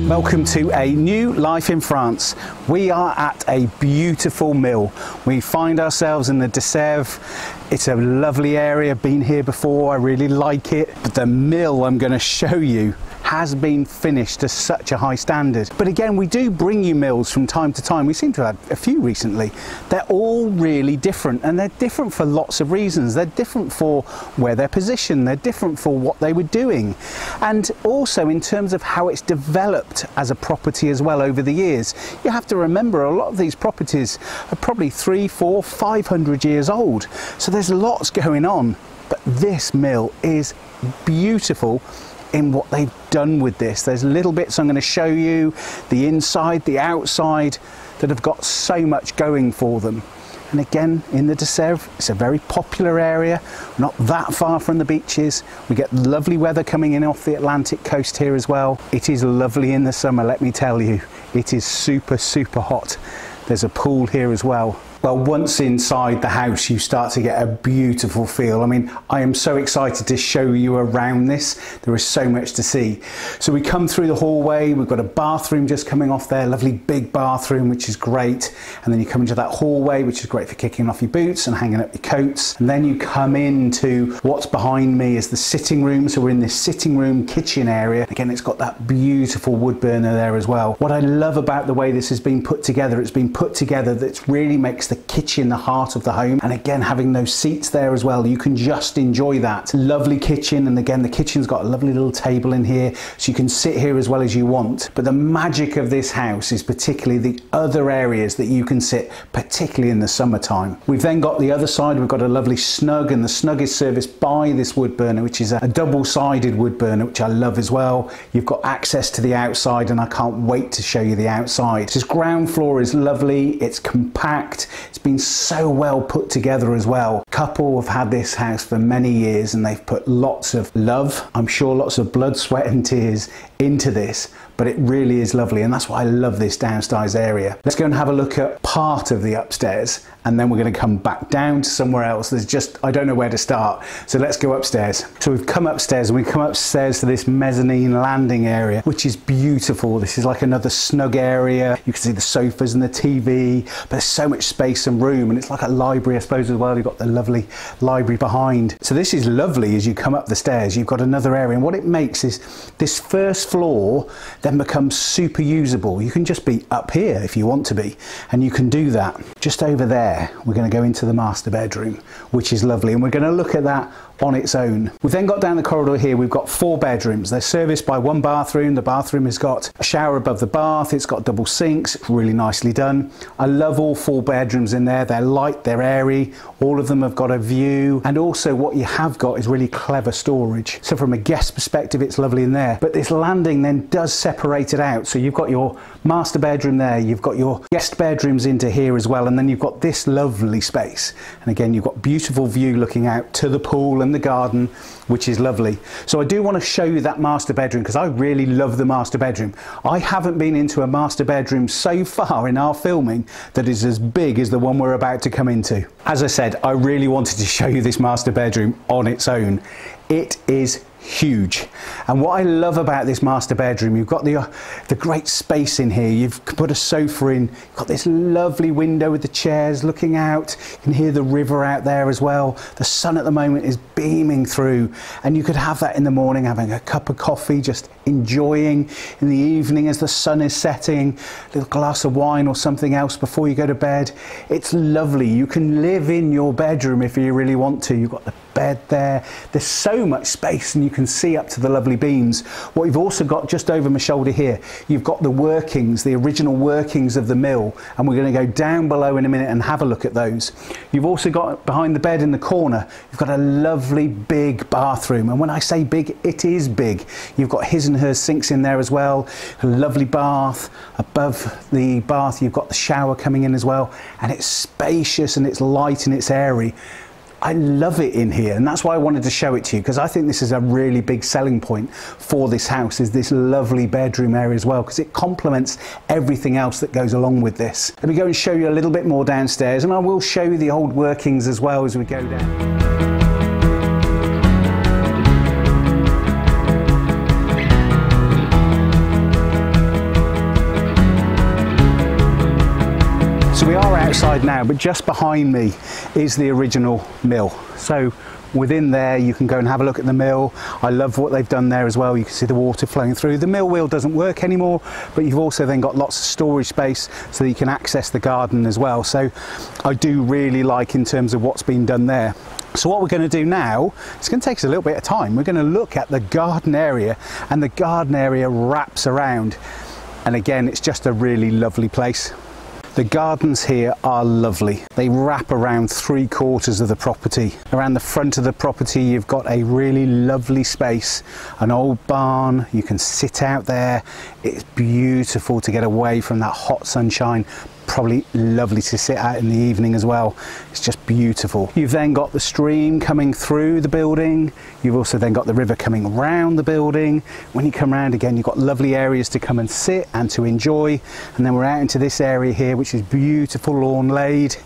Welcome to a new life in France. We are at a beautiful mill. We find ourselves in the Deux-Sèvres. It's a lovely area, been here before, I really like it. But the mill I'm going to show you has been finished to such a high standard. But again, we do bring you mills from time to time. We seem to have a few recently. They're all really different, and they're different for lots of reasons. They're different for where they're positioned, they're different for what they were doing, and also in terms of how it's developed as a property as well over the years. You have to remember, a lot of these properties are probably 300, 400, 500 years old, so there's lots going on. But this mill is beautiful in what they've done with this. There's little bits I'm going to show you, the inside, the outside, that have got so much going for them. And again, in the Deux-Sèvres, it's a very popular area, not that far from the beaches. We get lovely weather coming in off the Atlantic coast here as well. It is lovely in the summer, let me tell you. It is super, super hot. There's a pool here as well. Well, once inside the house, you start to get a beautiful feel. I mean, I am so excited to show you around this. There is so much to see. So we come through the hallway, we've got a bathroom just coming off there, lovely big bathroom, which is great. And then you come into that hallway, which is great for kicking off your boots and hanging up your coats. And then you come into what's behind me is the sitting room. So we're in this sitting room kitchen area. Again, it's got that beautiful wood burner there as well. What I love about the way this has been put together, it's been put together that really makes the kitchen the heart of the home. And again, having those seats there as well, you can just enjoy that. Lovely kitchen, and again, the kitchen's got a lovely little table in here, so you can sit here as well as you want. But the magic of this house is particularly the other areas that you can sit, particularly in the summertime. We've then got the other side, we've got a lovely snug, and the snug is serviced by this wood burner, which is a double-sided wood burner, which I love as well. You've got access to the outside, and I can't wait to show you the outside. This ground floor is lovely, it's compact, it's been so well put together as well. Couple have had this house for many years, and they've put lots of love, I'm sure lots of blood, sweat and tears into this, but it really is lovely, and that's why I love this downstairs area. Let's go and have a look at part of the upstairs, and then we're going to come back down to somewhere else. There's just, I don't know where to start, so let's go upstairs. So we've come upstairs, and we come upstairs to this mezzanine landing area, which is beautiful. This is like another snug area. You can see the sofas and the TV, but there's so much space and room, and it's like a library, I suppose, as well. You've got the lovely library behind. So this is lovely. As you come up the stairs, you've got another area, and what it makes is this first floor then becomes super usable. You can just be up here if you want to be, and you can do that. Just over there, we're going to go into the master bedroom, which is lovely, and we're going to look at that on its own. We've then got down the corridor here, we've got 4 bedrooms. They're serviced by 1 bathroom. The bathroom has got a shower above the bath, it's got double sinks, it's really nicely done. I love all 4 bedrooms in there. They're light, they're airy, all of them have got a view, and also what you have got is really clever storage. So from a guest perspective, it's lovely in there. But this landing then does separate it out. So you've got your master bedroom there, you've got your guest bedrooms into here as well, and then you've got this lovely space. And again, you've got beautiful view looking out to the pool and the garden, which is lovely. So I do want to show you that master bedroom, because I really love the master bedroom. I haven't been into a master bedroom so far in our filming that is as big as the one we're about to come into. As I said, I really wanted to show you this master bedroom on its own. It is huge, and what I love about this master bedroom, you've got the great space in here. You've put a sofa in, you've got this lovely window with the chairs looking out. You can hear the river out there as well. The sun at the moment is beaming through, and you could have that in the morning, having a cup of coffee, just enjoying. In the evening as the sun is setting, a little glass of wine or something else before you go to bed. It's lovely. You can live in your bedroom if you really want to. You've got the bed there, there's so much space, and you can see up to the lovely beams. What you've also got just over my shoulder here, you've got the workings, the original workings of the mill, and we're going to go down below in a minute and have a look at those. You've also got behind the bed in the corner, you've got a lovely big bathroom, and when I say big, it is big. You've got his and her sinks in there as well, a lovely bath. Above the bath you've got the shower coming in as well, and it's spacious and it's light and it's airy. I love it in here, and that's why I wanted to show it to you, because I think this is a really big selling point for this house, is this lovely bedroom area as well, because it complements everything else that goes along with this. Let me go and show you a little bit more downstairs, and I will show you the old workings as well as we go down. So we are outside now, but just behind me is the original mill. So within there you can go and have a look at the mill. I love what they've done there as well. You can see the water flowing through. The mill wheel doesn't work anymore, but you've also then got lots of storage space so that you can access the garden as well. So I do really like in terms of what's been done there. So what we're going to do now, it's going to take us a little bit of time. We're going to look at the garden area, and the garden area wraps around. And again, it's just a really lovely place. The gardens here are lovely. They wrap around 3/4 of the property. Around the front of the property, you've got a really lovely space, an old barn. You can sit out there. It's beautiful to get away from that hot sunshine. Probably lovely to sit out in the evening as well. It's just beautiful. You've then got the stream coming through the building. You've also then got the river coming around the building. When you come around again, you've got lovely areas to come and sit and to enjoy. And then we're out into this area here, which is beautiful lawn laid.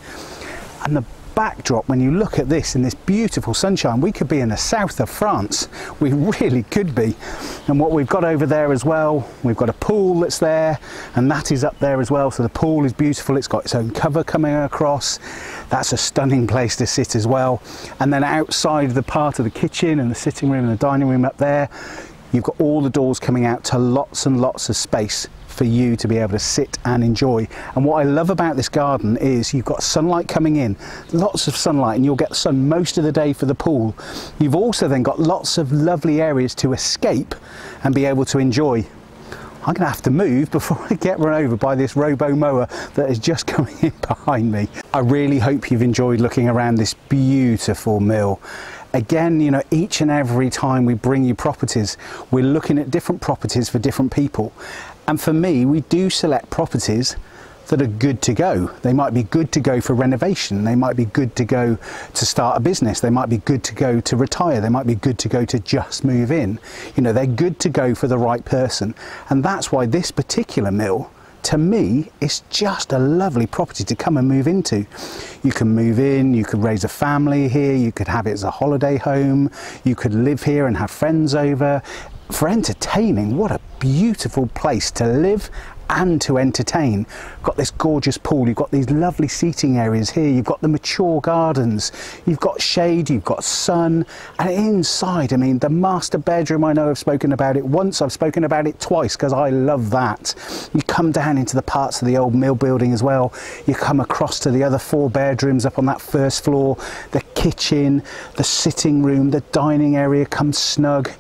And the backdrop, when you look at this in this beautiful sunshine, we could be in the south of France. We really could be. And what we've got over there as well, we've got a pool that's there, and that is up there as well. So the pool is beautiful. It's got its own cover coming across. That's a stunning place to sit as well. And then outside the part of the kitchen and the sitting room and the dining room up there, you've got all the doors coming out to lots and lots of space for you to be able to sit and enjoy. And what I love about this garden is you've got sunlight coming in, lots of sunlight, and you'll get sun most of the day for the pool. You've also then got lots of lovely areas to escape and be able to enjoy. I'm going to have to move before I get run over by this robo mower that is just coming in behind me. I really hope you've enjoyed looking around this beautiful mill. Again, you know, each and every time we bring you properties, we're looking at different properties for different people. And for me, we do select properties that are good to go. They might be good to go for renovation. They might be good to go to start a business. They might be good to go to retire. They might be good to go to just move in. You know, they're good to go for the right person. And that's why this particular mill, to me, it's just a lovely property to come and move into. You can move in, you could raise a family here, you could have it as a holiday home, you could live here and have friends over. For entertaining, what a beautiful place to live and to entertain. Got this gorgeous pool, you've got these lovely seating areas here, you've got the mature gardens, you've got shade, you've got sun, and inside, I mean, the master bedroom, I know I've spoken about it once, I've spoken about it twice because I love that. You come down into the parts of the old mill building as well, you come across to the other 4 bedrooms up on that first floor, the kitchen, the sitting room, the dining area comes snug.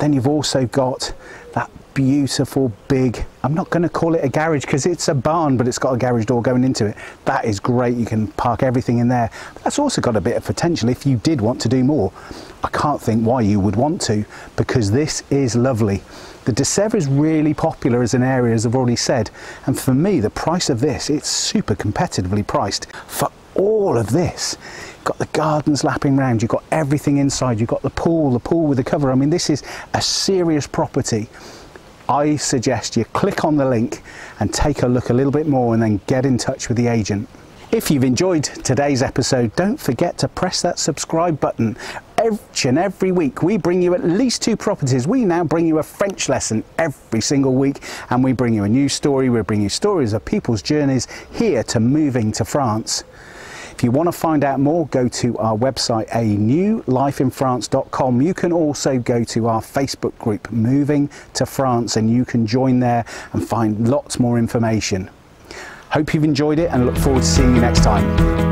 Then you've also got that beautiful big, I'm not going to call it a garage because it's a barn, but it's got a garage door going into it. That is great. You can park everything in there. But that's also got a bit of potential if you did want to do more. I can't think why you would want to, because this is lovely. The Deux-Sèvres is really popular as an area, as I've already said. And for me, the price of this, it's super competitively priced. For all of this, you've got the gardens lapping round, you've got everything inside, you've got the pool with the cover. I mean, this is a serious property. I suggest you click on the link and take a look a little bit more and then get in touch with the agent. If you've enjoyed today's episode, don't forget to press that subscribe button. Each and every week we bring you at least 2 properties. We now bring you a French lesson every single week, and we bring you a new story. We bring you stories of people's journeys here to moving to France. If you want to find out more, go to our website, anewlifeinfrance.com. You can also go to our Facebook group, Moving to France, and you can join there and find lots more information. Hope you've enjoyed it and look forward to seeing you next time.